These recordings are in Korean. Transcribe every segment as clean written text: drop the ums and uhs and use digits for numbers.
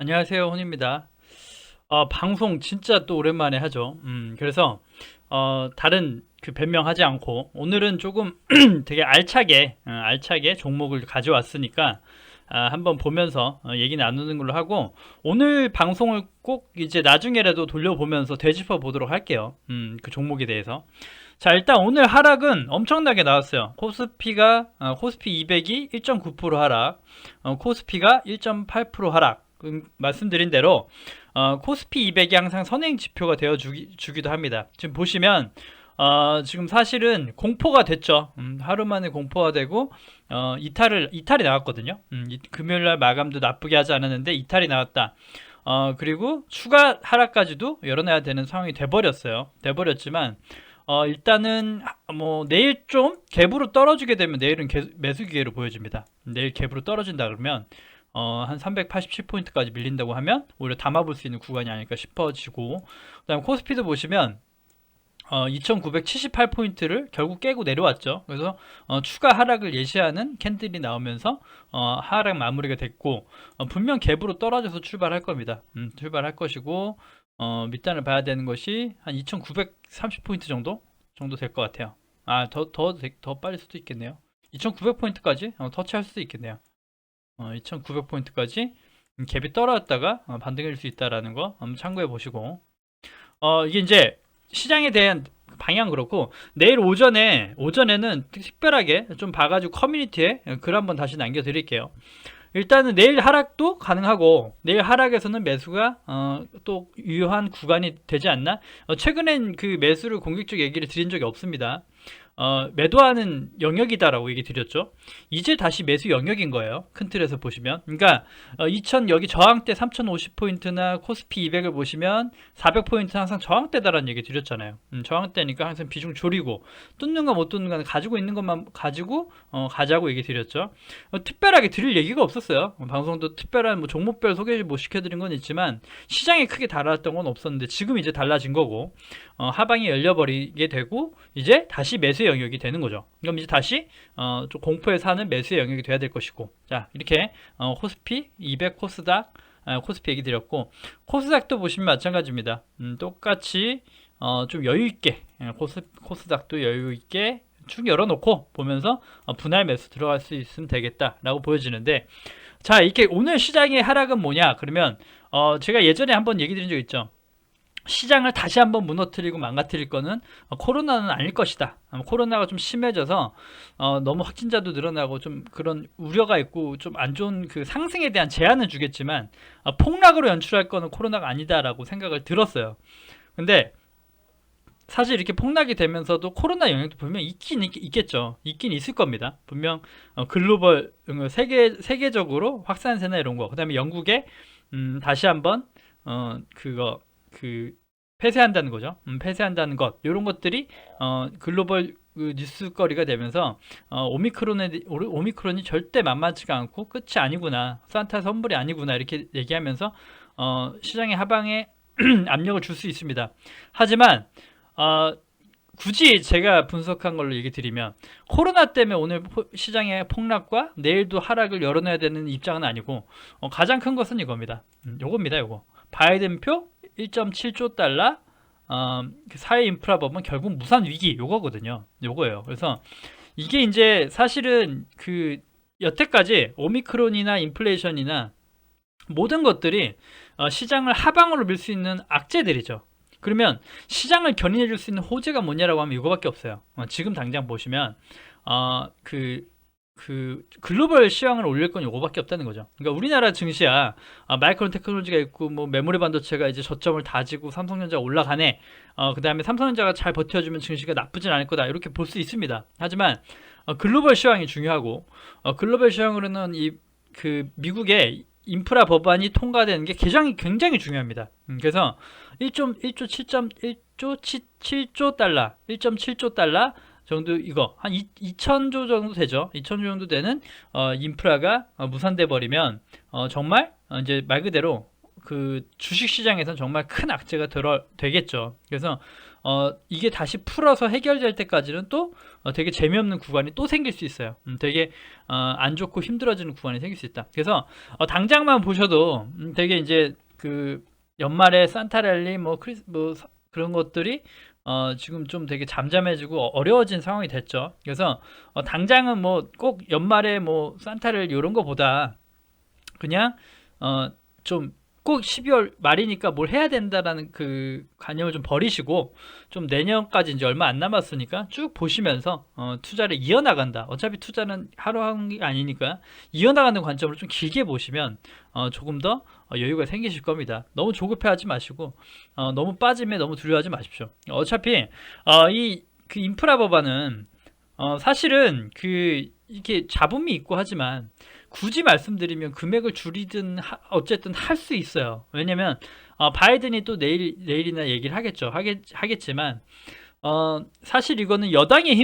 안녕하세요, 혼입니다. 방송 진짜 또 오랜만에 하죠. 그래서 다른 그 변명하지 않고 오늘은 조금 되게 알차게 종목을 가져왔으니까 한번 보면서 얘기 나누는 걸로 하고, 오늘 방송을 꼭 이제 나중에라도 돌려보면서 되짚어 보도록 할게요. 그 종목에 대해서. 자, 일단 오늘 하락은 엄청나게 나왔어요. 코스피 200이 1.9% 하락, 코스피가 1.8% 하락. 말씀드린 대로 코스피 200이 항상 선행 지표가 되어 주기도 합니다. 지금 보시면 지금 사실은 공포가 됐죠. 하루 만에 공포가 되고 이탈이 나왔거든요. 금요일날 마감도 나쁘게 하지 않았는데 이탈이 나왔다. 그리고 추가 하락까지도 열어놔야 되는 상황이 돼버렸지만 일단은 뭐 내일 좀 갭으로 떨어지게 되면 내일은 매수 기회로 보여집니다. 내일 갭으로 떨어진다 그러면 한 387포인트까지 밀린다고 하면 오히려 담아볼 수 있는 구간이 아닐까 싶어지고, 그 다음에 코스피도 보시면 2978포인트를 결국 깨고 내려왔죠. 그래서 추가 하락을 예시하는 캔들이 나오면서 하락 마무리가 됐고, 분명 갭으로 떨어져서 출발할 겁니다. 출발할 것이고, 밑단을 봐야 되는 것이 한 2930포인트 정도 될 것 같아요. 더 빨리 수도 있겠네요. 2900포인트까지 터치할 수도 있겠네요. 2900포인트까지 갭이 떨어졌다가 반등할 수 있다라는 거 한번 참고해 보시고, 이게 이제 시장에 대한 방향 그렇고, 내일 오전에는 특별하게 좀 봐가지고 커뮤니티에 글 한번 다시 남겨드릴게요. 일단은 내일 하락도 가능하고, 내일 하락에서는 매수가 또 유효한 구간이 되지 않나? 최근엔 그 매수를 공격적 얘기를 드린 적이 없습니다. 매도하는 영역이다라고 얘기 드렸죠. 이제 다시 매수 영역인 거예요. 큰 틀에서 보시면. 그러니까 2000 여기 저항대 3050포인트나 코스피 200을 보시면 400포인트 항상 저항대다라는 얘기 드렸잖아요. 저항대니까 항상 비중 줄이고, 뚫는가 못 뚫는가 가지고 있는 것만 가지고 가자고 얘기 드렸죠. 특별하게 드릴 얘기가 없었어요. 방송도 특별한 뭐 종목별 소개 못 시켜드린 건 있지만 시장에 크게 달랐던 건 없었는데, 지금 이제 달라진 거고, 하방이 열려버리게 되고 이제 다시 매수 영역이 되는 거죠. 그럼 이제 다시 좀 공포에 사는 매수의 영역이 돼야 될 것이고, 자, 이렇게 코스피 200 코스닥, 코스피 얘기 드렸고, 코스닥도 보시면 마찬가지입니다. 똑같이 좀 여유있게, 코스닥도 여유있게 쭉 열어놓고 보면서 분할 매수 들어갈 수 있으면 되겠다라고 보여지는데, 자, 이렇게 오늘 시장의 하락은 뭐냐 그러면, 제가 예전에 한번 얘기 드린 적 있죠. 시장을 다시 한번 무너뜨리고 망가뜨릴 거는 코로나는 아닐 것이다. 코로나가 좀 심해져서 너무 확진자도 늘어나고 좀 그런 우려가 있고 좀 안 좋은 그 상승에 대한 제한을 주겠지만, 폭락으로 연출할 거는 코로나가 아니다라고 생각을 들었어요. 근데 사실 이렇게 폭락이 되면서도 코로나 영향도 분명 있겠죠. 있긴 있을 겁니다. 분명 글로벌, 세계적으로 확산세나 이런 거, 그 다음에 영국에 다시 한번 그 폐쇄한다는 거죠. 폐쇄한다는 것, 이런 것들이 글로벌 그 뉴스거리가 되면서 오미크론이 절대 만만치가 않고 끝이 아니구나, 산타 선물이 아니구나, 이렇게 얘기하면서 시장의 하방에 압력을 줄 수 있습니다. 하지만 굳이 제가 분석한 걸로 얘기 드리면, 코로나 때문에 오늘 시장의 폭락과 내일도 하락을 열어내야 되는 입장은 아니고, 가장 큰 것은 이겁니다. 요거 바이든표 1.7조 달러 사회 인프라 법은 결국 무산 위기, 요거거든요. 요거예요. 그래서 이게 이제 사실은 그 여태까지 오미크론이나 인플레이션이나 모든 것들이 시장을 하방으로 밀 수 있는 악재들이죠. 그러면 시장을 견인해 줄 수 있는 호재가 뭐냐라고 하면 이거밖에 없어요. 지금 당장 보시면 글로벌 시황을 올릴 건 이거밖에 없다는 거죠. 그러니까 우리나라 증시야 마이크론 테크놀로지가 있고 뭐 메모리 반도체가 이제 저점을 다지고 삼성전자가 올라가네. 그 다음에 삼성전자가 잘 버텨주면 증시가 나쁘진 않을 거다, 이렇게 볼 수 있습니다. 하지만 글로벌 시황이 중요하고, 글로벌 시황으로는 미국의 인프라 법안이 통과되는 게 굉장히 중요합니다. 그래서 7조 달러, 1.7조 달러 정도, 이거 한 2천조 정도 되죠. 2천조 정도 되는 인프라가 무산돼 버리면 정말 이제 말 그대로 그 주식 시장에서는 정말 큰 악재가 되겠죠. 그래서 이게 다시 풀어서 해결될 때까지는 또 되게 재미없는 구간이 또 생길 수 있어요. 되게 안 좋고 힘들어지는 구간이 생길 수 있다. 그래서 당장만 보셔도 되게 이제 그 연말에 산타랠리 그런 것들이 지금 좀 되게 잠잠해지고 어려워진 상황이 됐죠. 그래서 당장은 뭐 꼭 연말에 뭐 산타를 이런 거보다 그냥 좀 꼭 12월 말이니까 뭘 해야 된다라는 그 관념을 좀 버리시고 좀 내년까지 이제 얼마 안 남았으니까 쭉 보시면서 투자를 이어나간다. 어차피 투자는 하루 한 게 아니니까 이어나가는 관점으로 좀 길게 보시면 조금 더 여유가 생기실 겁니다. 너무 조급해하지 마시고 너무 빠짐에 너무 두려워하지 마십시오. 어차피 그 인프라 법안은 사실은 이렇게 잡음이 있고 하지만 굳이 말씀드리면 금액을 줄이든 어쨌든 할 수 있어요. 왜냐면 바이든이 또 내일이나 얘기를 하겠지만 사실 이거는 여당의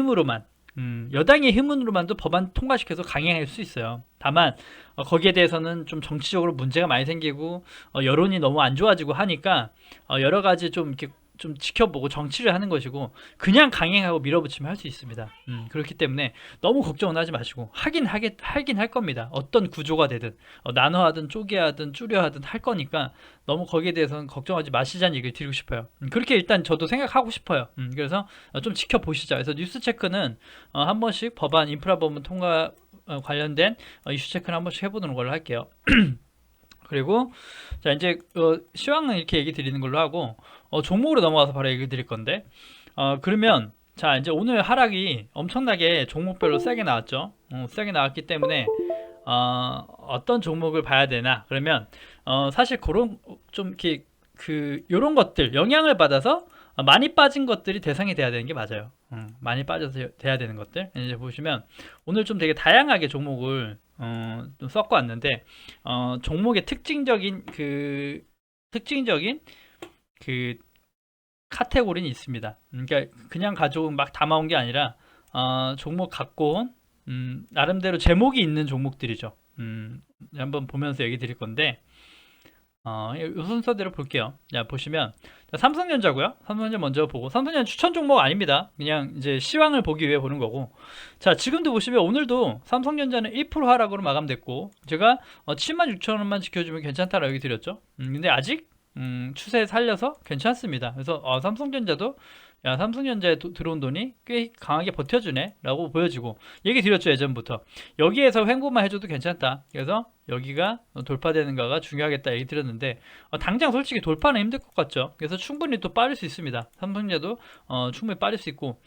힘으로만도 법안 통과시켜서 강행할 수 있어요. 다만 거기에 대해서는 좀 정치적으로 문제가 많이 생기고 여론이 너무 안 좋아지고 하니까 여러 가지 좀 이렇게 좀 지켜보고 정치를 하는 것이고 그냥 강행하고 밀어붙이면 할 수 있습니다. 그렇기 때문에 너무 걱정은 하지 마시고 하긴 할 겁니다. 어떤 구조가 되든 나눠하든 쪼개하든 줄여하든 할 거니까 너무 거기에 대해서는 걱정하지 마시자는 얘기를 드리고 싶어요. 그렇게 일단 저도 생각하고 싶어요. 그래서 좀 지켜보시자. 그래서 뉴스 체크는 한 번씩 법안 인프라 법안 통과 관련된 이슈 체크를 한 번씩 해보는 걸로 할게요. 그리고 자 이제 시황은 이렇게 얘기 드리는 걸로 하고 종목으로 넘어가서 바로 얘기 드릴 건데 그러면 자 이제 오늘 하락이 엄청나게 종목별로 세게 나왔죠. 세게 나왔기 때문에 어떤 종목을 봐야 되나 그러면 사실 그런 좀 이렇게 요런 것들 영향을 받아서 많이 빠진 것들이 대상이 돼야 되는 게 맞아요. 많이 빠져서 돼야 되는 것들 이제 보시면 오늘 좀 되게 다양하게 종목을 좀 섞어 왔는데 종목의 특징적인 그 카테고리는 있습니다. 그러니까 그냥 가져온 막 담아온 게 아니라 종목 갖고 온 나름대로 제목이 있는 종목들이죠. 한번 보면서 얘기 드릴 건데 이 순서대로 볼게요. 자, 보시면 자, 삼성전자고요. 삼성전자 먼저 보고 삼성전자 추천 종목 아닙니다. 그냥 이제 시황을 보기 위해 보는 거고. 자, 지금도 보시면 오늘도 삼성전자는 1% 하락으로 마감됐고 제가 76,000원만 지켜주면 괜찮다라고 얘기 드렸죠. 근데 아직 추세 살려서 괜찮습니다. 그래서 삼성전자도 삼성전자에 들어온 돈이 꽤 강하게 버텨주네 라고 보여지고 얘기 드렸죠. 예전부터 여기에서 횡보만 해줘도 괜찮다. 그래서 여기가 돌파되는가가 중요하겠다 얘기 드렸는데 당장 솔직히 돌파는 힘들 것 같죠. 그래서 충분히 또 빠질 수 있습니다. 삼성전자도 충분히 빠질 수 있고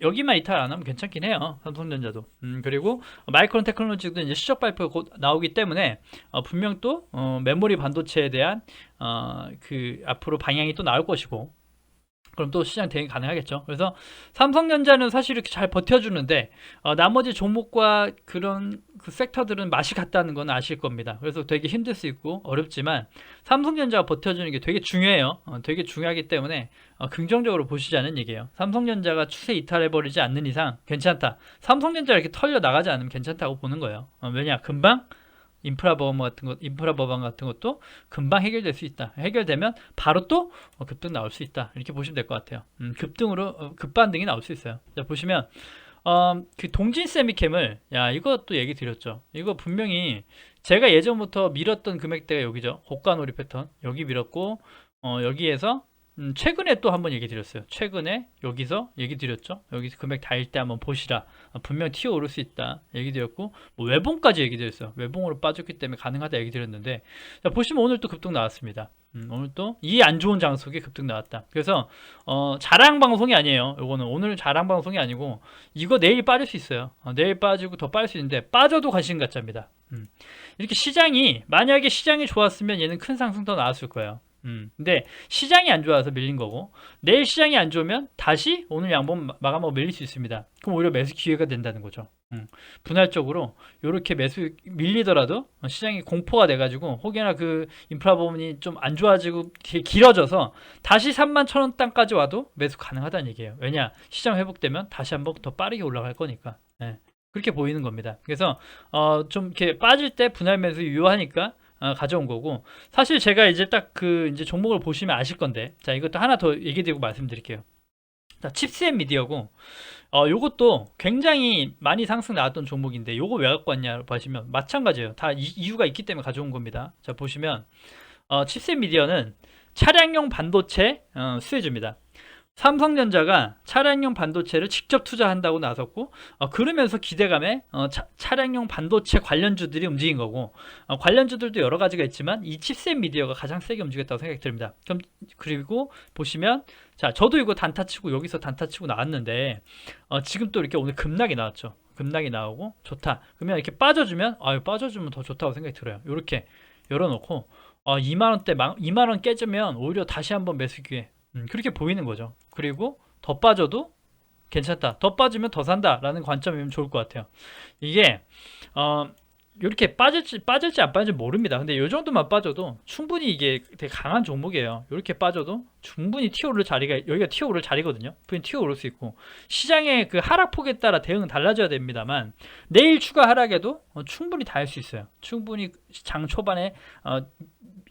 여기만 이탈 안 하면 괜찮긴 해요. 삼성전자도. 그리고 마이크론 테크놀로지도 이제 실적 발표가 곧 나오기 때문에 분명 또 메모리 반도체에 대한 앞으로 방향이 또 나올 것이고 그럼 또 시장 대응이 가능하겠죠. 그래서 삼성전자는 사실 이렇게 잘 버텨주는데 나머지 종목과 그런 섹터들은 맛이 같다는 건 아실 겁니다. 그래서 되게 힘들 수 있고 어렵지만 삼성전자가 버텨주는 게 되게 중요해요. 되게 중요하기 때문에 긍정적으로 보시자는 얘기예요. 삼성전자가 추세 이탈해버리지 않는 이상 괜찮다. 삼성전자가 이렇게 털려 나가지 않으면 괜찮다고 보는 거예요. 왜냐 금방 인프라 법안 같은 것도 금방 해결될 수 있다. 해결되면 바로 또 급등 나올 수 있다. 이렇게 보시면 될 것 같아요. 급반등이 나올 수 있어요. 자, 보시면 그 동진 세미캠을 이것도 얘기 드렸죠. 이거 분명히 제가 예전부터 밀었던 금액대가 여기죠. 고가놀이 패턴 여기 밀었고 여기에서 최근에 또 한번 얘기 드렸어요. 최근에 여기서 얘기 드렸죠. 여기서 금액 닿을 때 한번 보시라. 분명 튀어 오를 수 있다. 얘기 드렸고 뭐 외봉까지 얘기 드렸어요. 외봉으로 빠졌기 때문에 가능하다 얘기 드렸는데 자, 보시면 오늘 또 급등 나왔습니다. 오늘 또 이 안 좋은 장속에 급등 나왔다. 그래서 자랑 방송이 아니에요. 요거는 오늘 자랑 방송이 아니고 이거 내일 빠질 수 있어요. 내일 빠지고 더 빠질 수 있는데 빠져도 관심 갖자입니다. 이렇게 만약에 시장이 좋았으면 얘는 큰 상승 더 나왔을 거예요. 근데 시장이 안 좋아서 밀린 거고 내일 시장이 안 좋으면 다시 오늘 양봉 마감하고 밀릴 수 있습니다. 그럼 오히려 매수 기회가 된다는 거죠. 분할적으로 이렇게 매수 밀리더라도 시장이 공포가 돼가지고 혹여나 그 인프라 부분이 좀 안 좋아지고 길어져서 다시 31,000원 땅까지 와도 매수 가능하다는 얘기예요. 왜냐 시장 회복되면 다시 한번 더 빠르게 올라갈 거니까. 그렇게 보이는 겁니다. 그래서 좀 이렇게 빠질 때 분할 매수 유효하니까 가져온 거고, 사실 제가 이제 딱 그 이제 종목을 보시면 아실 건데, 자, 이것도 하나 더 얘기 드리고 말씀드릴게요. 자, 칩스앤 미디어고, 요것도 굉장히 많이 상승 나왔던 종목인데, 요거 왜 갖고 왔냐 보시면 마찬가지예요. 다 이유가 있기 때문에 가져온 겁니다. 자, 보시면 칩셋 미디어는 차량용 반도체 수혜주입니다. 삼성전자가 차량용 반도체를 직접 투자한다고 나섰고, 그러면서 기대감에 차량용 반도체 관련주들이 움직인 거고, 관련주들도 여러 가지가 있지만 이 칩셋 미디어가 가장 세게 움직였다고 생각이 듭니다. 그리고 보시면, 자, 저도 이거 단타 치고 여기서 단타 치고 나왔는데, 지금 또 이렇게 오늘 급락이 나왔죠. 급락이 나오고 좋다. 그러면 이렇게 빠져주면, 빠져주면 더 좋다고 생각이 들어요. 이렇게 열어놓고 2만원 깨지면 오히려 다시 한번 매수 기회, 그렇게 보이는 거죠. 그리고 더 빠져도 괜찮다, 더 빠지면 더 산다 라는 관점이면 좋을 것 같아요. 이게 이렇게 빠질지 안 빠질지 모릅니다. 근데 이 정도만 빠져도 충분히 이게 되게 강한 종목이에요. 이렇게 빠져도 충분히 튀어오를 자리가, 여기가 튀어오를 자리거든요. 분명히 튀어오를 수 있고, 시장의 그 하락폭에 따라 대응은 달라져야 됩니다만, 내일 추가 하락에도 충분히 다 할 수 있어요. 충분히 장 초반에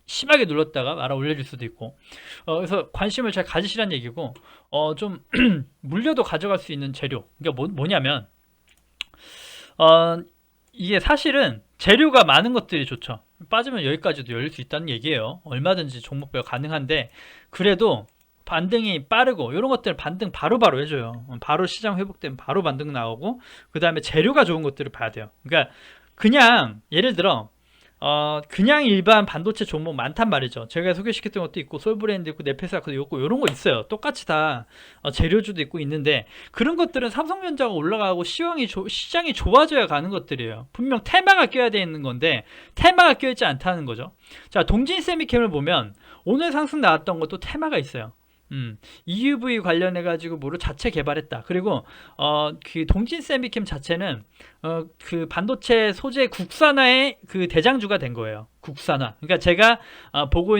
심하게 눌렀다가 말아 올려줄 수도 있고, 그래서 관심을 잘 가지시란 얘기고, 좀 물려도 가져갈 수 있는 재료. 그러니까 뭐냐면, 이게 사실은 재료가 많은 것들이 좋죠. 빠지면 여기까지도 열릴 수 있다는 얘기예요. 얼마든지 종목별 가능한데, 그래도 반등이 빠르고 이런 것들 반등 바로바로 해줘요. 바로 시장 회복되면 바로 반등 나오고, 그 다음에 재료가 좋은 것들을 봐야 돼요. 그러니까 그냥 예를 들어 그냥 일반 반도체 종목 많단 말이죠. 제가 소개시켰던 것도 있고, 솔브랜드 있고, 네페사크도 있고, 이런 거 있어요. 똑같이 다 재료주도 있고 있는데, 그런 것들은 삼성전자가 올라가고 시장이 좋아져야 가는 것들이에요. 분명 테마가 껴야 되는 건데 테마가 껴있지 않다는 거죠. 자, 동진 세미캠을 보면 오늘 상승 나왔던 것도 테마가 있어요. EUV 관련해 가지고 뭐를 자체 개발했다. 그리고 그 동진 세미캠 자체는 그 반도체 소재 국산화의 그 대장주가 된 거예요. 국산화. 그러니까 제가 보고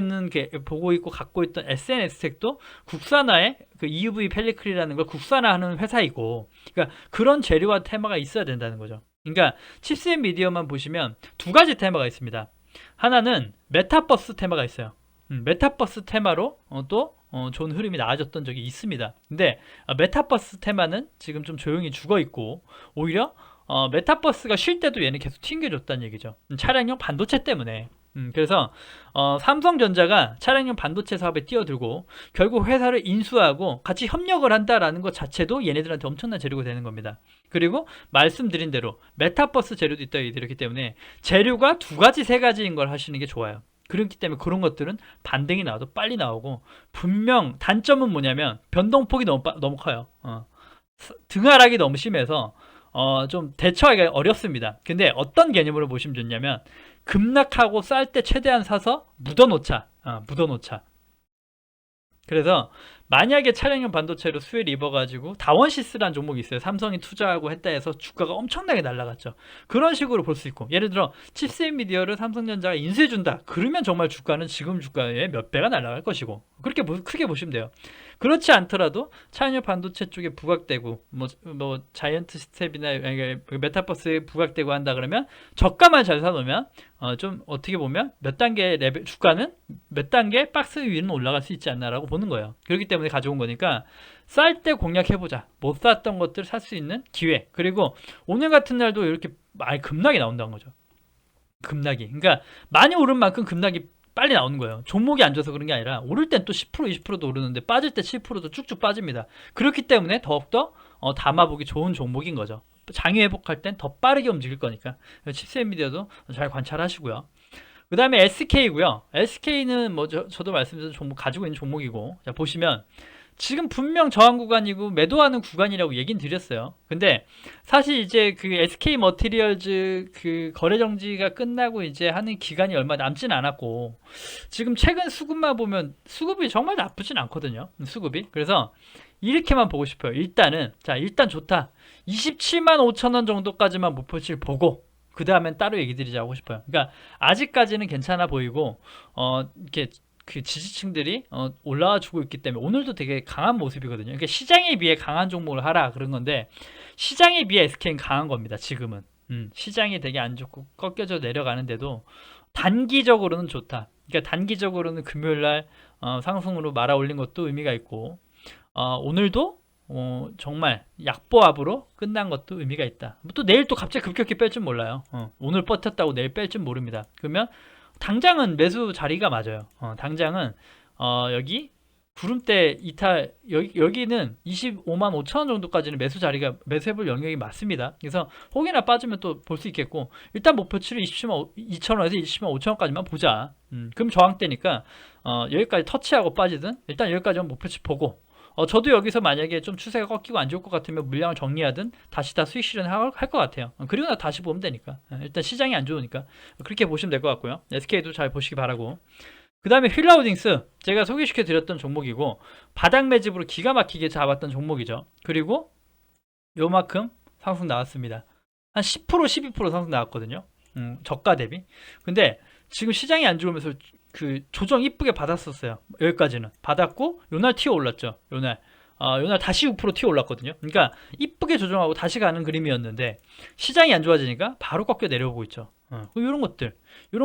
있고 갖고 있던 SNS텍도 국산화의 그 EUV 펠리클이라는 걸 국산화하는 회사이고, 그러니까 그런 재료와 테마가 있어야 된다는 거죠. 그러니까 칩스앤 미디어만 보시면 두 가지 테마가 있습니다. 하나는 메타버스 테마가 있어요. 메타버스 테마로 또 좋은 흐름이 나아졌던 적이 있습니다. 근데 메타버스 테마는 지금 좀 조용히 죽어 있고, 오히려 메타버스가 쉴 때도 얘는 계속 튕겨줬다는 얘기죠. 차량용 반도체 때문에. 그래서 삼성전자가 차량용 반도체 사업에 뛰어들고 결국 회사를 인수하고 같이 협력을 한다라는 것 자체도 얘네들한테 엄청난 재료가 되는 겁니다. 그리고 말씀드린 대로 메타버스 재료도 있다 이렇기 때문에 재료가 두 가지 세 가지인 걸 하시는 게 좋아요. 그렇기 때문에 그런 것들은 반등이 나와도 빨리 나오고, 분명 단점은 뭐냐면 변동폭이 너무 커요. 등하락이 너무 심해서 좀 대처하기가 어렵습니다. 근데 어떤 개념으로 보시면 좋냐면, 급락하고 쌀 때 최대한 사서 묻어놓자. 그래서 만약에 차량용 반도체로 수혜를 입어가지고 다원시스라는 종목이 있어요. 삼성이 투자하고 했다 해서 주가가 엄청나게 날아갔죠. 그런 식으로 볼 수 있고, 예를 들어 칩셋 미디어를 삼성전자가 인수해준다. 그러면 정말 주가는 지금 주가의 몇 배가 날아갈 것이고, 그렇게 크게 보시면 돼요. 그렇지 않더라도 차량용 반도체 쪽에 부각되고 뭐 자이언트 스텝이나 메타버스에 부각되고 한다 그러면 저가만 잘 사놓으면 좀 어떻게 보면 몇 단계 레벨, 주가는 몇 단계 박스 위는 올라갈 수 있지 않나라고 보는 거예요. 그렇기 때문에 가져온 거니까 쌀 때 공략해보자. 못 샀던 것들 살 수 있는 기회. 그리고 오늘 같은 날도 이렇게 많이 급락이 나온다는 거죠. 급락이. 그러니까 많이 오른 만큼 급락이 빨리 나오는 거예요. 종목이 안 좋아서 그런 게 아니라 오를 땐 또 10% 20%도 오르는데 빠질 때 7%도 쭉쭉 빠집니다. 그렇기 때문에 더욱더 담아보기 좋은 종목인 거죠. 장유 회복할 땐 더 빠르게 움직일 거니까. 칩셋 미디어도 잘 관찰하시고요. 그 다음에 SK고요. SK는 뭐 저도 말씀드린 종목 가지고 있는 종목이고, 자 보시면 지금 분명 저항 구간이고 매도하는 구간이라고 얘긴 드렸어요. 근데 사실 이제 그 SK 머티리얼즈 그 거래 정지가 끝나고 이제 하는 기간이 얼마 남진 않았고, 지금 최근 수급만 보면 수급이 정말 나쁘진 않거든요. 수급이. 그래서 이렇게만 보고 싶어요. 일단은 일단 좋다. 27만 5천 원 정도까지만 목표치를 보고 그 다음엔 따로 얘기 드리자고 싶어요. 그러니까 아직까지는 괜찮아 보이고 이렇게 그 지지층들이 올라와 주고 있기 때문에 오늘도 되게 강한 모습이거든요. 그러니까 시장에 비해 강한 종목을 하라 그런 건데, 시장에 비해 SK는 강한 겁니다. 지금은 시장이 되게 안 좋고 꺾여져 내려가는데도 단기적으로는 좋다. 그러니까 단기적으로는 금요일날 상승으로 말아 올린 것도 의미가 있고, 오늘도 정말 약보합으로 끝난 것도 의미가 있다. 또 내일 또 갑자기 급격히 뺄 줄 몰라요. 오늘 버텼다고 내일 뺄 줄 모릅니다. 그러면 당장은 매수 자리가 맞아요. 당장은 여기 구름대 이탈, 여기는 25만 5천 원 정도까지는 매수 자리가, 매수해볼 영역이 맞습니다. 그래서 혹이나 빠지면 또 볼 수 있겠고, 일단 목표치를 27만 2천 원에서 27만 5천 원까지만 보자. 그럼 저항대니까 여기까지 터치하고 빠지든 일단 여기까지만 목표치 보고, 저도 여기서 만약에 좀 추세가 꺾이고 안 좋을 것 같으면 물량을 정리하든 다시 다 수익 실현할 것 같아요. 그리고 나 다시 보면 되니까. 일단 시장이 안 좋으니까 그렇게 보시면 될 것 같고요. SK도 잘 보시기 바라고. 그 다음에 휠라우딩스, 제가 소개시켜 드렸던 종목이고, 바닥 매집으로 기가 막히게 잡았던 종목이죠. 그리고 요만큼 상승 나왔습니다. 한 10% 12% 상승 나왔거든요. 저가 대비. 근데 지금 시장이 안 좋으면서 그 조정 이쁘게 받았었어요. 여기까지는 받았고, 요날 튀어 올랐죠. 요날 다시 6% 튀어 올랐거든요. 그러니까 이쁘게 조정하고 다시 가는 그림이었는데, 시장이 안 좋아지니까 바로 꺾여 내려오고 있죠. 이런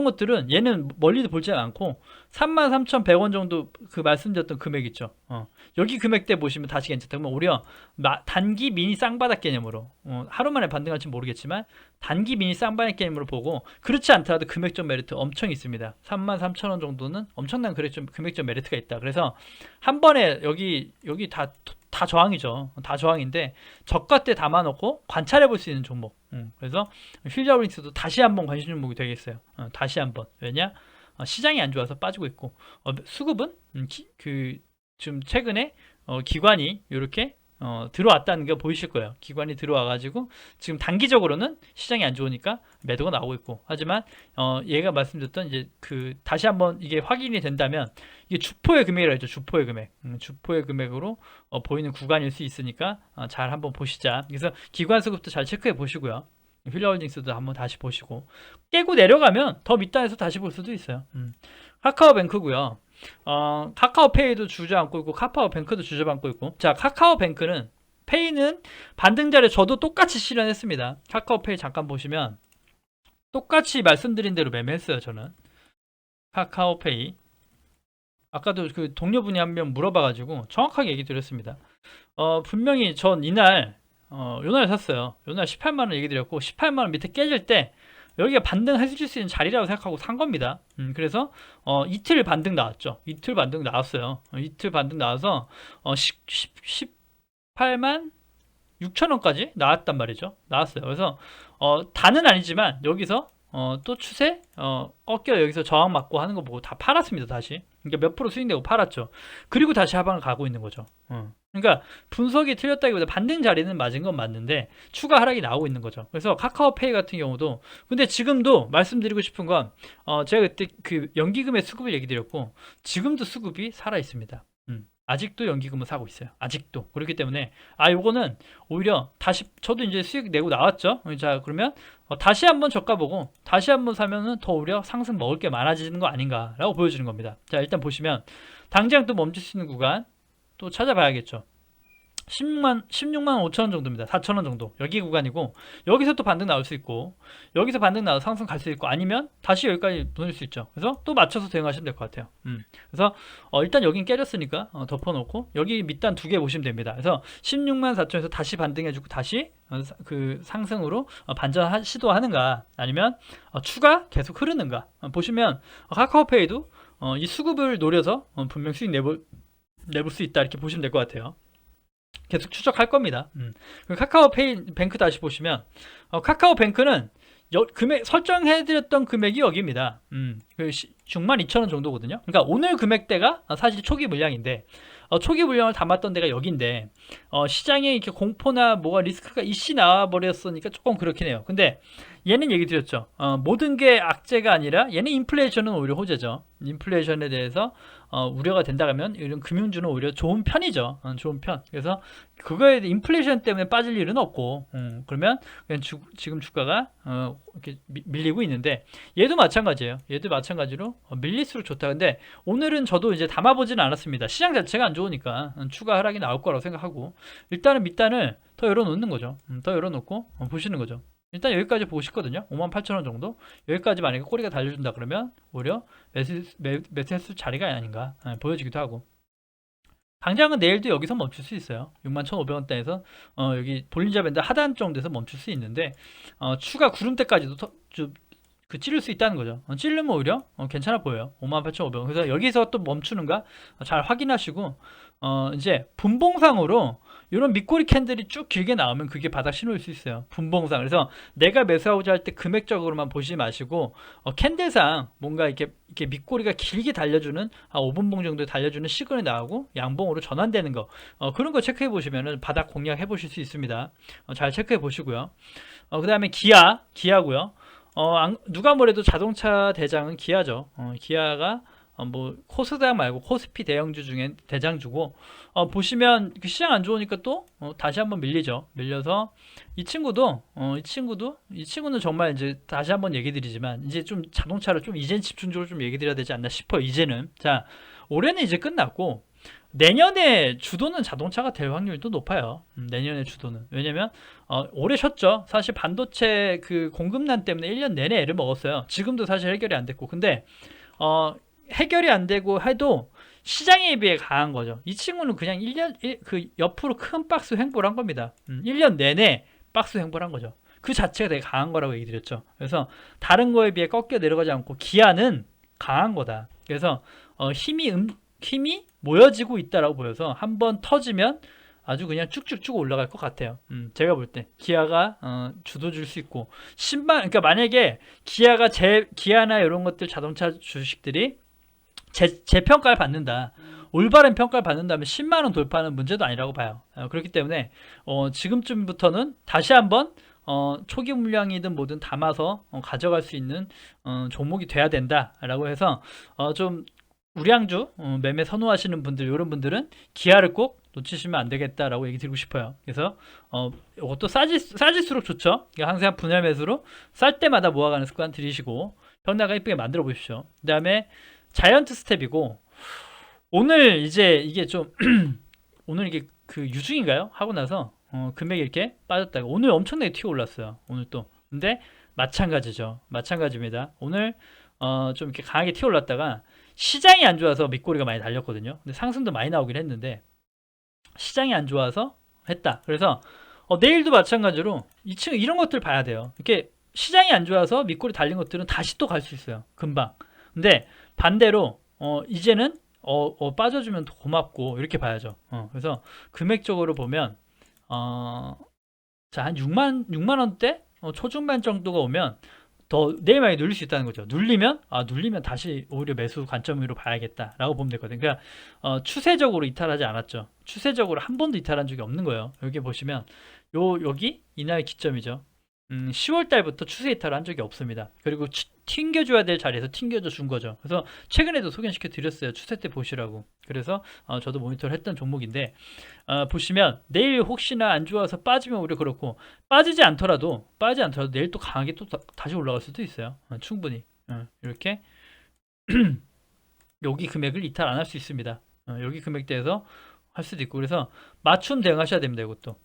것들은 얘는 멀리도 볼지 않고 33,100원 정도 그 말씀드렸던 금액 있죠. 여기 금액대 보시면 다시 괜찮다. 그러면 오히려 단기 미니 쌍바닥 개념으로, 하루 만에 반등할지 모르겠지만 단기 미니 쌍바닥 개념으로 보고, 그렇지 않더라도 금액적 메리트 엄청 있습니다. 33,000원 정도는 엄청난 금액적 메리트가 있다. 그래서 한 번에 여기 다 저항이죠. 다 저항인데 저가 때 담아놓고 관찰해 볼 수 있는 종목. 그래서 휠자우링스도 다시 한번 관심 종목이 되겠어요. 다시 한번. 왜냐? 시장이 안 좋아서 빠지고 있고, 수급은 지금 최근에 기관이 이렇게 들어왔다는 게 보이실 거예요. 기관이 들어와가지고 지금 단기적으로는 시장이 안 좋으니까 매도가 나오고 있고, 하지만 얘가 말씀드렸던 이제 다시 한번 이게 확인이 된다면, 이게 주포의 금액이라 했죠. 주포의 금액. 주포의 금액으로 보이는 구간일 수 있으니까 잘 한번 보시자. 그래서 기관 수급도 잘 체크해 보시고요. 휠라홀딩스도 한번 다시 보시고, 깨고 내려가면 더 밑단에서 다시 볼 수도 있어요. 카카오뱅크고요. 카카오페이도 주저앉고 있고, 카카오뱅크도 주저앉고 있고. 자, 카카오뱅크는, 페이는 반등 자리에 저도 똑같이 실현했습니다. 카카오페이 잠깐 보시면 똑같이 말씀드린 대로 매매했어요. 저는 카카오페이, 아까도 그 동료분이 한 명 물어봐가지고 정확하게 얘기 드렸습니다. 분명히 전 이날 요날 샀어요. 요날 18만원 얘기 드렸고, 18만원 밑에 깨질 때 여기가 반등해줄 수 있는 자리라고 생각하고 산 겁니다. 그래서 이틀 반등 나왔죠. 이틀 반등 나왔어요. 이틀 반등 나와서 18만 6천원까지 나왔단 말이죠. 나왔어요. 그래서 다는 아니지만 여기서 또 추세 꺾여 여기서 저항 맞고 하는 거 보고 다 팔았습니다. 다시. 그러니까 몇 프로 수익내고 팔았죠. 그리고 다시 하방을 가고 있는 거죠. 그러니까 분석이 틀렸다기보다 반등 자리는 맞은 건 맞는데 추가 하락이 나오고 있는 거죠. 그래서 카카오페이 같은 경우도, 근데 지금도 말씀드리고 싶은 건 제가 그때 그 연기금의 수급을 얘기 드렸고, 지금도 수급이 살아 있습니다. 아직도 연기금을 사고 있어요. 아직도. 그렇기 때문에 요거는 오히려 다시, 저도 이제 수익 내고 나왔죠. 자, 그러면 다시 한번 저가 보고 다시 한번 사면은 더 오히려 상승 먹을 게 많아지는 거 아닌가라고 보여주는 겁니다. 자, 일단 보시면 당장 또 멈출 수 있는 구간 또 찾아봐야겠죠. 16만 5천원 정도입니다. 4천원 정도. 여기 구간이고, 여기서 또 반등 나올 수 있고, 여기서 반등 나와서 상승 갈 수 있고, 아니면 다시 여기까지 보낼 수 있죠. 그래서 또 맞춰서 대응하시면 될 것 같아요. 그래서 일단 여긴 깨졌으니까 덮어놓고 여기 밑단 두 개 보시면 됩니다. 그래서 16만 4천에서 다시 반등해주고 다시 그 상승으로 반전 시도하는가, 아니면 추가 계속 흐르는가 보시면, 카카오페이도 이 수급을 노려서 분명 수익 내볼 수 있다, 이렇게 보시면 될 것 같아요. 계속 추적할 겁니다. 카카오페이 뱅크 다시 보시면, 카카오뱅크는 금액 설정해드렸던 금액이 여기입니다. 62,000원 정도거든요. 그러니까 오늘 금액대가 사실 초기 물량인데, 초기 물량을 담았던 데가 여기인데, 시장에 이렇게 공포나 뭐가 리스크가 이씨 나와버렸으니까 조금 그렇긴 해요. 근데 얘는 얘기 드렸죠. 모든 게 악재가 아니라 얘는 인플레이션은 오히려 호재죠. 인플레이션에 대해서 우려가 된다 하면 이런 금융주는 오히려 좋은 편이죠. 좋은 편. 그래서 그거에 인플레이션 때문에 빠질 일은 없고, 그러면 그냥 지금 주가가 이렇게 밀리고 있는데, 얘도 마찬가지예요. 얘도 마찬가지로 밀릴수록 좋다. 근데 오늘은 저도 이제 담아보지는 않았습니다. 시장 자체가 안 좋으니까 추가 하락이 나올 거라고 생각하고, 일단은 밑단을 더 열어놓는 거죠. 더 열어놓고 보시는 거죠. 일단 여기까지 보고 싶거든요. 58,000원 정도. 여기까지 만약에 꼬리가 달려준다 그러면 오히려 매수했을 자리가 아닌가 보여지기도 하고. 당장은 내일도 여기서 멈출 수 있어요. 61,500원대에서 여기 볼린저 밴드 하단 정도에서 멈출 수 있는데 추가 구름대까지도 그 찌를 수 있다는 거죠. 찌르면 오히려 괜찮아 보여요. 58,500원. 그래서 여기서 또 멈추는가 잘 확인하시고 이제 분봉상으로 이런 밑꼬리 캔들이 쭉 길게 나오면 그게 바닥 신호일 수 있어요. 분봉상. 그래서 내가 매수하고자 할 때 금액적으로만 보지 마시고 캔들상 뭔가 이렇게 밑꼬리가 길게 달려주는 5분봉 정도 달려주는 시그널이 나오고 양봉으로 전환되는 거 그런 거 체크해 보시면은 바닥 공략해 보실 수 있습니다. 잘 체크해 보시고요. 그 다음에 기아고요. 누가 뭐래도 자동차 대장은 기아죠. 기아가 뭐 코스닥 말고 코스피 대형주 중에 대장주고 보시면 그 시장 안 좋으니까 또 다시 한번 밀리죠. 밀려서 이 친구는 정말 이제 다시 한번 얘기 드리지만 이제 좀 자동차를 좀 이젠 집중적으로 좀 얘기 드려야 되지 않나 싶어요. 이제는. 자, 올해는 이제 끝났고 내년에 주도는 자동차가 될 확률이 또 높아요. 내년에 주도는. 왜냐면 오래 쉬었죠. 사실 반도체 그 공급난 때문에 1년 내내 애를 먹었어요. 지금도 사실 해결이 안 됐고. 근데 해결이 안 되고 해도 시장에 비해 강한 거죠. 이 친구는 그냥 1년 그 옆으로 큰 박스 횡보를 한 겁니다. 1년 내내 박스 횡보를 한 거죠. 그 자체가 되게 강한 거라고 얘기 드렸죠. 그래서 다른 거에 비해 꺾여 내려가지 않고 기아는 강한 거다. 그래서 힘이 모여지고 있다라고 보여서 한번 터지면 아주 그냥 쭉쭉쭉 올라갈 것 같아요. 제가 볼 때 기아가 주도 줄 수 있고 10만 그러니까 만약에 기아나 이런 것들 자동차 주식들이 재평가를 받는다. 올바른 평가를 받는다면 10만 원 돌파는 문제도 아니라고 봐요. 그렇기 때문에 지금쯤부터는 다시 한번 초기 물량이든 뭐든 담아서 가져갈 수 있는 종목이 돼야 된다라고 해서 좀 우량주 매매 선호하시는 분들 이런 분들은 기아를 꼭 놓치시면 안 되겠다라고 얘기 드리고 싶어요. 그래서 이것도 싸질수록 좋죠. 그러니까 항상 분할 매수로 쌀 때마다 모아가는 습관 들이시고 평나가 이쁘게 만들어 보십시오. 그 다음에 자이언트 스텝이고 오늘 이제 이게 좀 오늘 이게 그 유중인가요? 하고 나서 금액이 이렇게 빠졌다가 오늘 엄청나게 튀어 올랐어요. 오늘 또 근데 마찬가지죠. 마찬가지입니다. 오늘 좀 이렇게 강하게 튀어 올랐다가 시장이 안 좋아서 밑꼬리가 많이 달렸거든요. 근데 상승도 많이 나오긴 했는데 시장이 안 좋아서 했다. 그래서 내일도 마찬가지로 이런 것들 봐야 돼요. 이렇게 시장이 안 좋아서 밑꼬리 달린 것들은 다시 또 갈 수 있어요. 금방. 근데 반대로 이제는 빠져주면 더 고맙고 이렇게 봐야죠. 그래서 금액적으로 보면 자, 한 6만 원대 초중반 정도가 오면 더 내일 많이 눌릴 수 있다는 거죠. 눌리면 다시 오히려 매수 관점으로 봐야겠다라고 보면 되거든요. 그러니까 추세적으로 이탈하지 않았죠. 추세적으로 한 번도 이탈한 적이 없는 거예요. 여기 보시면 여기 이날 기점이죠. 10월 달부터 추세 이탈을 한 적이 없습니다. 그리고 튕겨줘야 될 자리에서 튕겨줘 준 거죠. 그래서 최근에도 소개시켜 드렸어요. 추세 때 보시라고. 그래서 저도 모니터를 했던 종목인데 보시면 내일 혹시나 안 좋아서 빠지면 오히려 그렇고 빠지지 않더라도 내일 또 강하게 또 다시 올라갈 수도 있어요. 충분히 이렇게 여기 금액을 이탈 안 할 수 있습니다. 여기 금액대에서 할 수도 있고 그래서 맞춤 대응하셔야 됩니다. 이것도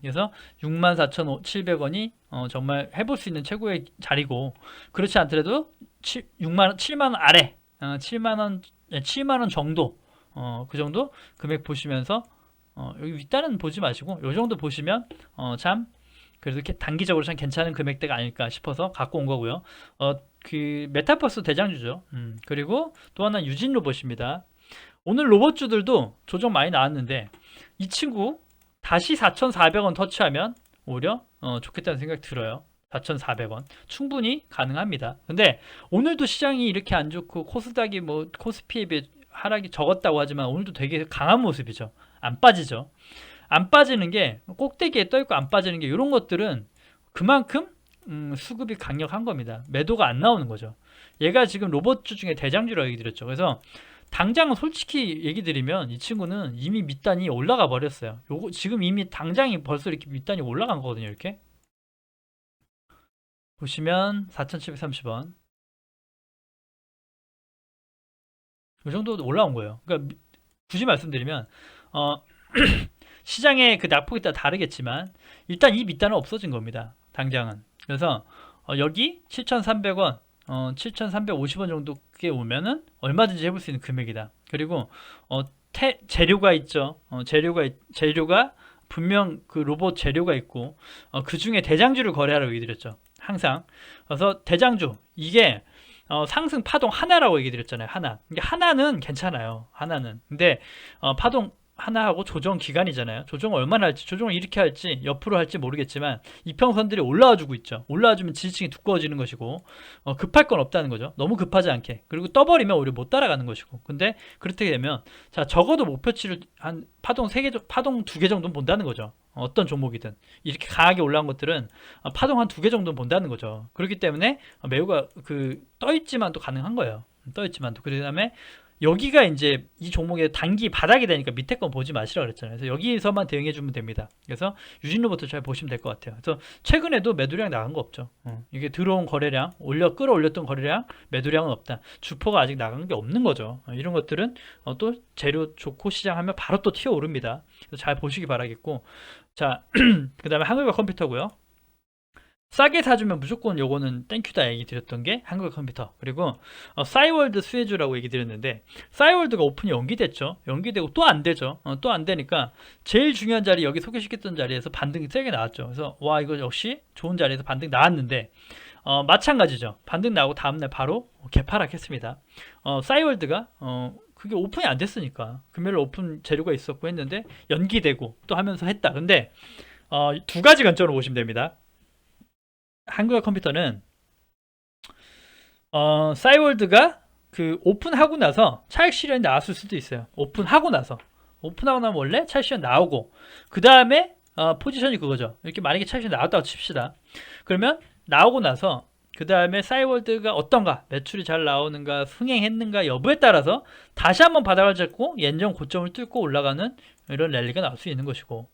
그래서 64,700원이 정말 해볼 수 있는 최고의 자리고 그렇지 않더라도 7만 원 아래 7만 원 정도 그 정도 금액 보시면서 여기 윗단은 보지 마시고 요 정도 보시면 참 그래도 이렇게 단기적으로 참 괜찮은 금액대가 아닐까 싶어서 갖고 온 거고요. 그 메타버스 대장주죠. 그리고 또 하나 유진 로봇입니다. 오늘 로봇주들도 조정 많이 나왔는데 이 친구 다시 4,400원 터치하면 오히려 좋겠다는 생각 들어요. 4,400원 충분히 가능합니다. 근데 오늘도 시장이 이렇게 안 좋고 코스닥이 뭐 코스피에 비해 하락이 적었다고 하지만 오늘도 되게 강한 모습이죠. 안 빠지죠. 안 빠지는 게 꼭대기에 떠있고 안 빠지는 게 이런 것들은 그만큼 수급이 강력한 겁니다. 매도가 안 나오는 거죠. 얘가 지금 로봇주 중에 대장주라고 얘기 드렸죠. 그래서 당장은 솔직히 얘기 드리면 이 친구는 이미 밑단이 올라가 버렸어요. 요거 지금 이미 당장이 벌써 이렇게 밑단이 올라간 거거든요. 이렇게 보시면 4,730원 이 정도 올라온 거예요. 그러니까 굳이 말씀드리면 시장의 그 낙폭에 따라 다르겠지만 일단 이 밑단은 없어진 겁니다. 당장은 그래서 여기 7,300원, 7,350원 정도께 오면은 얼마든지 해볼 수 있는 금액이다. 그리고 재료가 있죠. 재료가 분명 그 로봇 재료가 있고 그 중에 대장주를 거래하라고 얘기 드렸죠. 항상. 그래서 대장주 이게 상승 파동 하나라고 얘기 드렸잖아요. 하나. 이게 하나는 괜찮아요. 하나는. 근데 파동 하나하고 조정 기간이잖아요. 조정을 얼마나 할지, 조정을 이렇게 할지, 옆으로 할지 모르겠지만 이평선들이 올라와 주고 있죠. 올라와 주면 지지층이 두꺼워지는 것이고 급할 건 없다는 거죠. 너무 급하지 않게. 그리고 떠버리면 오히려 못 따라가는 것이고. 근데 그렇게 되면 자, 적어도 목표치를 한 파동 3개, 파동 2개 정도는 본다는 거죠. 어떤 종목이든 이렇게 강하게 올라온 것들은 파동 한 2개 정도는 본다는 거죠. 그렇기 때문에 매우가 떠있지만도 가능한 거예요. 떠있지만도. 그 다음에 여기가 이제 이 종목의 단기 바닥이 되니까 밑에 건 보지 마시라 그랬잖아요. 그래서 여기서만 대응해 주면 됩니다. 그래서 유진로부터 잘 보시면 될 것 같아요. 그래서 최근에도 매도량 나간 거 없죠. 이게 들어온 거래량, 끌어올렸던 거래량, 매도량은 없다. 주포가 아직 나간 게 없는 거죠. 이런 것들은 또 재료 좋고 시장하면 바로 또 튀어오릅니다. 그래서 잘 보시기 바라겠고, 자, 그 다음에 한글과 컴퓨터고요. 싸게 사주면 무조건 요거는 땡큐다 얘기 드렸던 게 한글 컴퓨터. 그리고 싸이월드 수혜주라고 얘기 드렸는데 싸이월드가 오픈이 연기됐죠. 연기되고 또 안 되죠. 또 안 되니까 제일 중요한 자리 여기 소개시켰던 자리에서 반등이 세게 나왔죠. 그래서 와 이거 역시 좋은 자리에서 반등 나왔는데 마찬가지죠. 반등 나오고 다음날 바로 개파락했습니다. 싸이월드가 그게 오픈이 안 됐으니까 금요일 오픈 재료가 있었고 했는데 연기되고 또 하면서 했다. 근데 두 가지 관점으로 보시면 됩니다. 한국어 컴퓨터는 싸이월드가 그 오픈하고 나서 차익 실현이 나왔을 수도 있어요. 오픈하고 나서 나면 원래 차익 실현 나오고 그 다음에 포지션이 그거죠. 이렇게 만약에 차익 실현 나왔다고 칩시다. 그러면 나오고 나서 그 다음에 싸이월드가 어떤가, 매출이 잘 나오는가, 흥행했는가 여부에 따라서 다시 한번 바닥을 잡고 예전 고점을 뚫고 올라가는 이런 랠리가 나올 수 있는 것이고,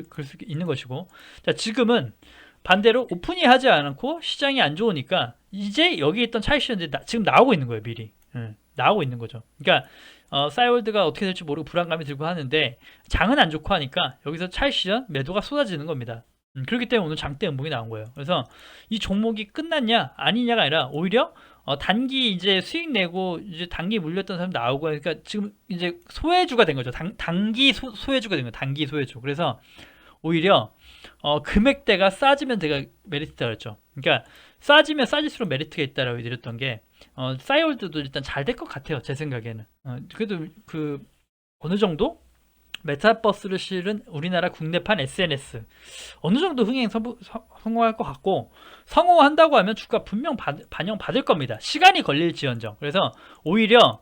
그럴 수 있는 것이고, 자 지금은 반대로 오픈이 하지 않고 시장이 안 좋으니까 이제 여기 있던 차익 실현들이 지금 나오고 있는 거예요. 미리 나오고 있는 거죠. 그러니까 싸이월드가 어떻게 될지 모르고 불안감이 들고 하는데 장은 안 좋고 하니까 여기서 차익 실현 매도가 쏟아지는 겁니다. 그렇기 때문에 오늘 장대 음봉이 나온 거예요. 그래서 이 종목이 끝났냐 아니냐가 아니라 오히려 단기 이제 수익 내고 이제 단기 물렸던 사람 나오고, 그러니까 지금 이제 소외주가 된 거죠. 단기 소외주가 된 거예요. 단기 소외주. 그래서 오히려 금액대가 싸지면 제가 메리트다 그랬죠. 그러니까 싸지면 싸질수록 메리트가 있다라고 드렸던 게 싸이월드도 일단 잘 될 것 같아요. 제 생각에는. 그래도 그 어느 정도 메타버스를 실은 우리나라 국내판 SNS 어느 정도 성공할 것 같고, 성공한다고 하면 주가 분명 반영 받을 겁니다. 시간이 걸릴지언정. 그래서 오히려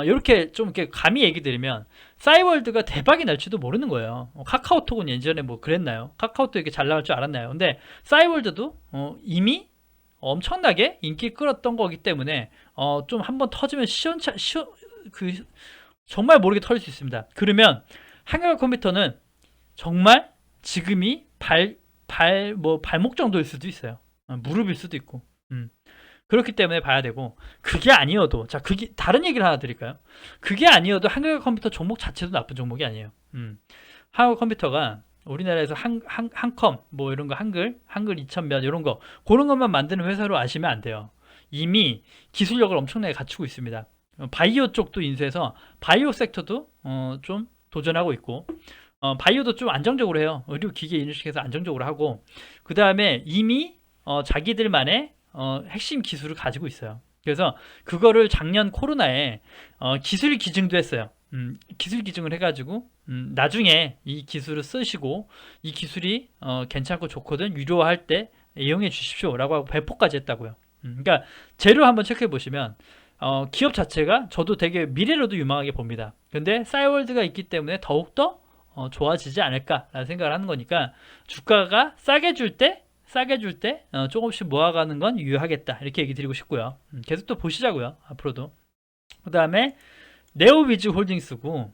이렇게 좀 이렇게 감히 얘기 드리면 싸이월드가 대박이 날지도 모르는 거예요. 카카오톡은 예전에 뭐 그랬나요? 카카오톡 이렇게 잘 나갈 줄 알았나요? 근데 싸이월드도 이미 엄청나게 인기 끌었던 거기 때문에 좀 한번 터지면 정말 모르게 터질 수 있습니다. 그러면 한글 컴퓨터는 정말 지금이 발목 정도일 수도 있어요. 무릎일 수도 있고. 그렇기 때문에 봐야 되고, 그게 아니어도, 자, 그게 다른 얘기를 하나 드릴까요? 그게 아니어도 한글 컴퓨터 종목 자체도 나쁜 종목이 아니에요. 한글 컴퓨터가 우리나라에서 한컴 뭐 이런 거 한글 2000몇 이런 거 그런 것만 만드는 회사로 아시면 안 돼요. 이미 기술력을 엄청나게 갖추고 있습니다. 바이오 쪽도 인수해서 바이오 섹터도 좀 도전하고 있고, 바이오도 좀 안정적으로 해요. 의료 기계 인식해서 안정적으로 하고, 그 다음에 이미 자기들만의 핵심 기술을 가지고 있어요. 그래서 그거를 작년 코로나에 기술 기증도 했어요. 기술 기증을 해가지고 나중에 이 기술을 쓰시고 이 기술이 괜찮고 좋거든 유료화할 때 이용해 주십시오 라고 하고 배포까지 했다고요. 그러니까 재료 한번 체크해 보시면 기업 자체가 저도 되게 미래로도 유망하게 봅니다. 근데 싸이월드가 있기 때문에 더욱더 좋아지지 않을까라는 생각을 하는 거니까 주가가 싸게 줄 때 조금씩 모아가는 건 유효하겠다 이렇게 얘기 드리고 싶고요. 계속 또 보시자고요. 앞으로도. 그 다음에 네오위즈 홀딩스고,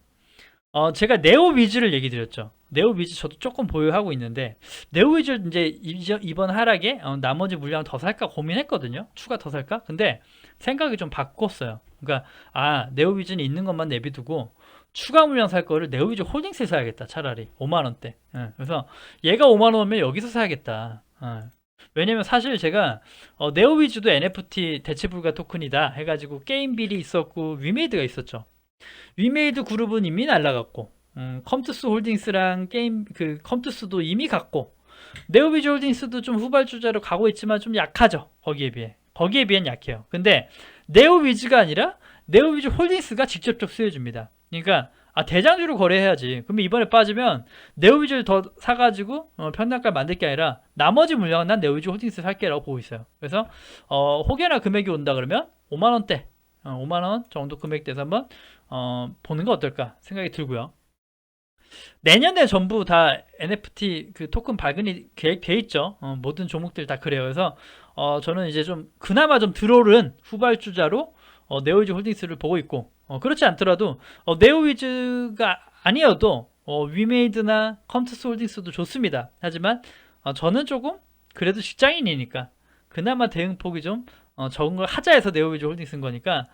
제가 네오위즈를 얘기 드렸죠. 네오위즈 저도 조금 보유하고 있는데 네오위즈 이제 이번 하락에 나머지 물량 더 살까 고민했거든요. 추가 더 살까? 근데 생각이 좀 바꿨어요. 그러니까 네오위즈는 있는 것만 내비두고 추가 물량 살 거를 네오위즈 홀딩스에 사야겠다. 차라리 5만원대. 그래서 얘가 5만원이면 여기서 사야겠다. 왜냐면 사실 제가 네오위즈도 NFT 대체 불가 토큰이다 해가지고 게임빌이 있었고 위메이드가 있었죠. 위메이드 그룹은 이미 날라갔고, 컴투스 홀딩스랑 게임 그 컴투스도 이미 갔고, 네오비즈 홀딩스도 좀 후발주자로 가고 있지만 좀 약하죠. 거기에 비hen 약해요. 근데 네오위즈가 아니라 네오위즈 홀딩스가 직접적 수혜줍니다. 그러니까 대장주로 거래해야지. 그러면 이번에 빠지면 네오위즈를 더 사가지고 편단가 만들 게 아니라 나머지 물량은 난 네오위즈 홀딩스 살게라고 보고 있어요. 그래서 혹여나 금액이 온다 그러면 5만 원대, 5만 원 정도 금액대에서 한번 보는 거 어떨까 생각이 들고요. 내년에 전부 다 NFT 그 토큰 발급이 계획돼 있죠. 모든 종목들 다 그래요. 그래서 저는 이제 좀 그나마 좀 들어오른 후발주자로 네오위즈 홀딩스를 보고 있고, 그렇지 않더라도 네오위즈가 아니어도 위메이드나 컴투스 홀딩스도 좋습니다. 하지만 저는 조금 그래도 직장인이니까 그나마 대응폭이 좀 적은 걸 하자 해서 네오위즈 홀딩스인 거니까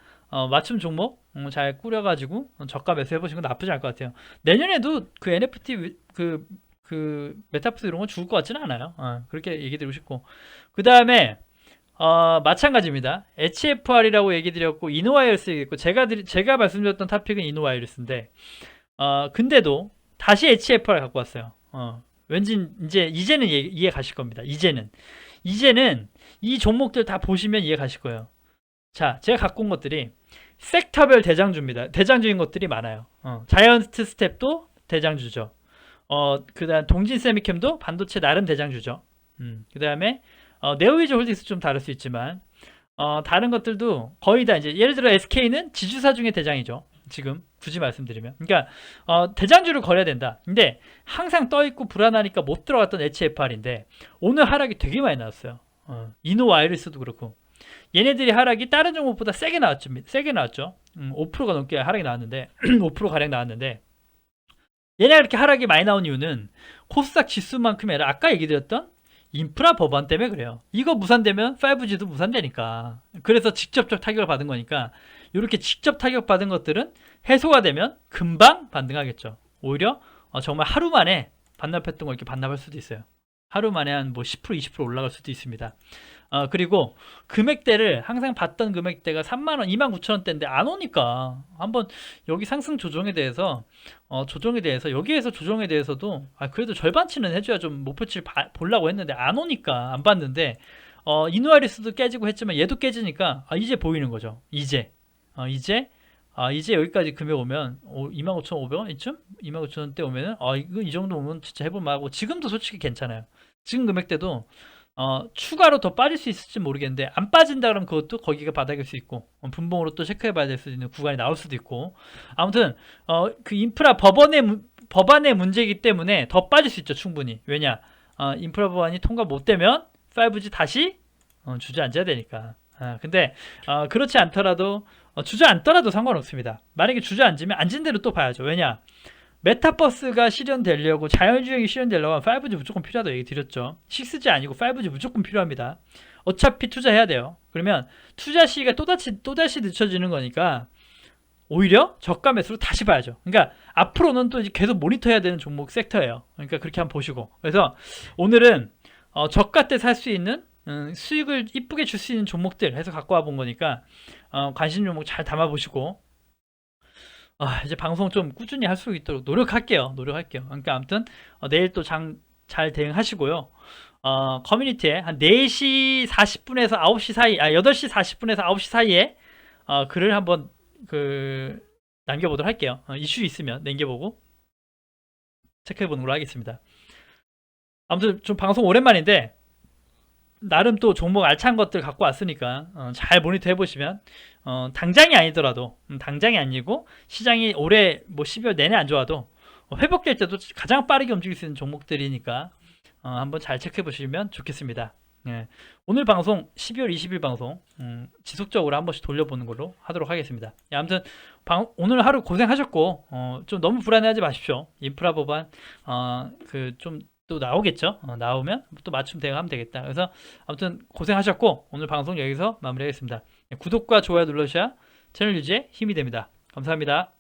맞춤 종목 잘 꾸려가지고 저가 매수 해보시는 건 나쁘지 않을 것 같아요. 내년에도 그 NFT 그 메타버스 이런 건 죽을 것 같지는 않아요. 그렇게 얘기 드리고 싶고, 그 다음에 마찬가지입니다. HFR이라고 얘기 드렸고 이노와이러스 얘기했고, 제가 말씀드렸던 토픽은 이노와이러스인데 근데도 다시 HFR 갖고 왔어요. 왠지 이제는 이해 가실 겁니다. 이제는 이 종목들 다 보시면 이해 가실 거예요. 자, 제가 갖고 온 것들이 섹터별 대장주입니다. 대장주인 것들이 많아요. 자이언트 스텝도 대장주죠. 그 다음 동진 세미캠도 반도체 나름 대장주죠. 그 다음에 네오위즈 홀딩스 좀 다를 수 있지만 다른 것들도 거의 다 이제 예를 들어 SK는 지주사 중에 대장이죠. 지금 굳이 말씀드리면, 그러니까 대장주를 거려야 된다. 근데 항상 떠있고 불안하니까 못 들어갔던 HFR인데 오늘 하락이 되게 많이 나왔어요. 이노와이러스도 그렇고 얘네들이 하락이 다른 종목보다 세게 나왔죠. 5%가 넘게 하락이 나왔는데 5% 가량 나왔는데, 얘네가 이렇게 하락이 많이 나온 이유는 코스닥 지수만큼이 아니라 아까 얘기 드렸던 인프라 법안 때문에 그래요. 이거 무산되면 5G도 무산되니까. 그래서 직접적 타격을 받은 거니까 이렇게 직접 타격받은 것들은 해소가 되면 금방 반등하겠죠. 오히려 정말 하루 만에 반납했던 거 이렇게 반납할 수도 있어요. 하루 만에 한 뭐 10% 20% 올라갈 수도 있습니다. 그리고 금액대를 항상 봤던 금액대가 3만원 29,000원대인데 안 오니까 한번 여기 상승 조정에 대해서 여기에서 조정에 대해서도 그래도 절반치는 해줘야 좀 목표치를 보려고 했는데 안 오니까 안 봤는데, 이누아리스도 깨지고 했지만 얘도 깨지니까 이제 보이는 거죠. 이제 여기까지 금액 오면 25,500원 이쯤? 25,000원대 오면은 이거 이 정도 오면 진짜 해볼만하고, 지금도 솔직히 괜찮아요. 지금 금액대도 추가로 더 빠질 수 있을지 모르겠는데, 안 빠진다 그러면 그것도 거기가 바닥일 수 있고 분봉으로 또 체크해 봐야 될 수 있는 구간이 나올 수도 있고, 아무튼 그 인프라 법안의 문제이기 때문에 더 빠질 수 있죠. 충분히. 왜냐, 인프라 법안이 통과 못 되면 5G 다시 주저앉아야 되니까. 근데 그렇지 않더라도 주저앉더라도 상관없습니다. 만약에 주저앉으면 앉은 대로 또 봐야죠. 왜냐, 메타버스가 실현되려고, 자율주행이 실현되려고 하면 5G 무조건 필요하다고 얘기 드렸죠. 6G 아니고 5G 무조건 필요합니다. 어차피 투자해야 돼요. 그러면 투자 시기가 또다시 늦춰지는 거니까 오히려 저가 매수로 다시 봐야죠. 그러니까 앞으로는 또 이제 계속 모니터해야 되는 종목 섹터예요. 그러니까 그렇게 한번 보시고, 그래서 오늘은 저가 때 살 수 있는 수익을 이쁘게 줄 수 있는 종목들 해서 갖고 와 본 거니까 관심 종목 잘 담아 보시고, 이제 방송 좀 꾸준히 할 수 있도록 노력할게요. 그러니까 아무튼 내일 또 잘 대응하시고요. 커뮤니티에 한 4시 40분에서 9시 사이, 8시 40분에서 9시 사이에 글을 한번 남겨보도록 할게요. 이슈 있으면 남겨보고 체크해보는 걸로 하겠습니다. 아무튼 좀 방송 오랜만인데 나름 또 종목 알찬 것들 갖고 왔으니까 잘 모니터 해보시면, 당장이 아니더라도 당장이 아니고 시장이 올해 뭐 12월 내내 안 좋아도 회복될 때도 가장 빠르게 움직일 수 있는 종목들이니까 한번 잘 체크해 보시면 좋겠습니다. 예. 오늘 방송 12월 20일 방송 지속적으로 한 번씩 돌려보는 걸로 하도록 하겠습니다. 예, 아무튼 오늘 하루 고생하셨고 좀 너무 불안해하지 마십시오. 인프라 법안 좀 또 나오겠죠. 나오면 또 맞춤 대응하면 되겠다. 그래서 아무튼 고생하셨고 오늘 방송 여기서 마무리하겠습니다. 구독과 좋아요 눌러주셔야 채널 유지에 힘이 됩니다. 감사합니다.